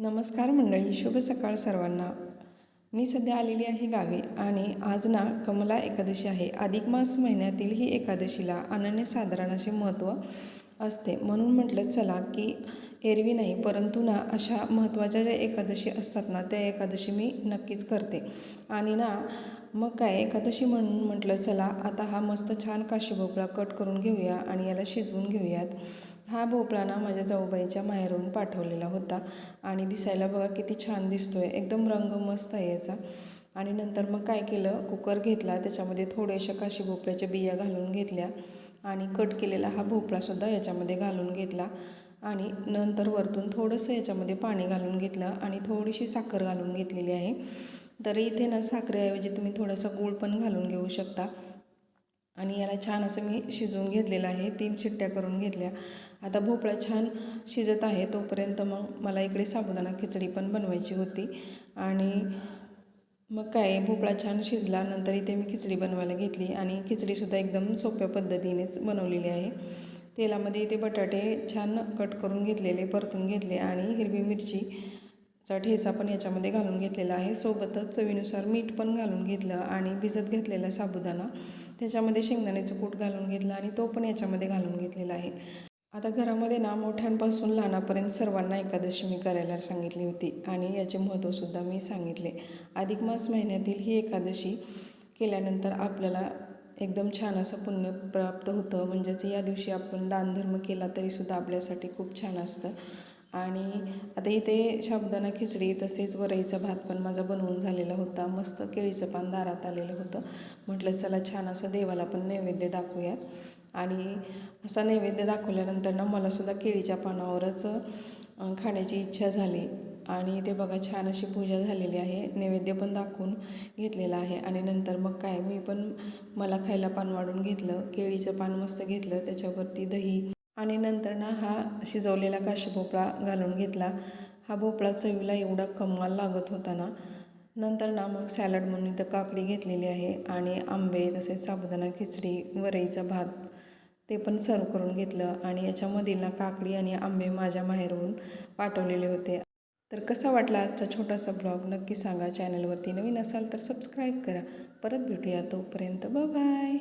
नमस्कार मंडळी, शुभ सकाळ सर्वांना. मी सध्या आलेली आहे गावी आणि आज ना कमला एकादशी आहे. अधिक मास महिन्यातील ही एकादशीला अनन्यसाधारण असे महत्त्व असते. म्हणून म्हटलं चला की एरवी नाही परंतु ना अशा महत्त्वाच्या ज्या एकादशी असतात ना त्या एकादशी मी नक्कीच करते. आणि ना मग काय एकादशी म्हणून म्हटलं चला आता हा मस्त छान काशी भोपळा कट करून घेऊया आणि याला शिजवून घेऊयात. हा भोपळा ना माझ्या जाऊबाईच्या माहेरून पाठवलेला होता आणि दिसायला बघा किती छान दिसतोय, एकदम रंग मस्त आहे याचा. आणि नंतर मग काय केलं, कुकर घेतला, त्याच्यामध्ये थोड्याशा काशी भोपळ्याच्या बिया घालून घेतल्या आणि कट केलेला हा भोपळासुद्धा याच्यामध्ये घालून घेतला आणि नंतर वरतून थोडंसं याच्यामध्ये पाणी घालून घेतलं आणि थोडीशी साखर घालून घेतलेली आहे. तर इथे ना साखरेऐवजी तुम्ही थोडासा गूळ पण घालून घेऊ शकता. आणि याला छान असं मी शिजवून घेतलेलं आहे, 3 शिट्ट्या करून घेतल्या. आता भोपळा छान शिजत आहे तोपर्यंत मग मला इकडे साबुदाणा खिचडी पण बनवायची होती. आणि मग काय भोपळा छान शिजला नंतर इथे मी खिचडी बनवायला घेतली आणि खिचडीसुद्धा एकदम सोप्या पद्धतीनेच बनवलेली आहे. तेलामध्ये इथे बटाटे छान कट करून घेतलेले, परतून घेतले आणि हिरवी मिरचीचा ठेचा पण याच्यामध्ये घालून घेतलेला आहे. सोबतच चवीनुसार मीठ पण घालून घेतलं आणि भिजत घेतलेला साबुदाणा त्याच्यामध्ये शेंगदाण्याचं कूट घालून घेतलं आणि तो पण याच्यामध्ये घालून घेतलेला आहे. आता घरामध्ये ना मोठ्यांपासून लहानापर्यंत सर्वांना एकादशी मी करायला सांगितली होती आणि याचे महत्त्वसुद्धा मी सांगितले. अधिक मास महिन्यातील ही एकादशी केल्यानंतर आपल्याला एकदम छान असं पुण्य प्राप्त होतं. म्हणजेच या दिवशी आपण दानधर्म केला तरीसुद्धा आपल्यासाठी खूप छान असतं. आणि आता इथे साबुदाणा खिचडी तसेच वरईचा भात पण माझा बनवून झालेला होता. मस्त केळीचं पान दारात आलेलं होतं. म्हटलं चला छान असं देवाला पण नैवेद्य दाखवूयात. आणि असा नैवेद्य दाखवल्यानंतर ना मलासुद्धा केळीच्या पानावरच खाण्याची इच्छा झाली. आणि इथे बघा छान अशी पूजा झालेली आहे, नैवेद्य पण दाखवून घेतलेला आहे. आणि नंतर मग काय मी पण मला खायला पान वाढून घेतलं, केळीचं पान मस्त घेतलं, त्याच्यावरती दही आणि नंतर ना हा शिजवलेला काशी भोपळा घालून घेतला. हा भोपळा चवीला एवढा कमाल लागत होता ना. नंतर ना मग सॅलड म्हणून इथं काकडी घेतलेली आहे आणि आंबे तसेच साबुदाणा खिचडी, वरईचा भात ते पण सर्व करून घेतलं. आणि याच्यामधील ना काकडी आणि आंबे माझ्या माहेरून पाठवलेले होते. तर कसा वाटला आजचा छोटासा ब्लॉग नक्की सांगा. चॅनलवरती नवीन असाल तर सबस्क्राईब करा. परत भेटूया, तोपर्यंत बाय.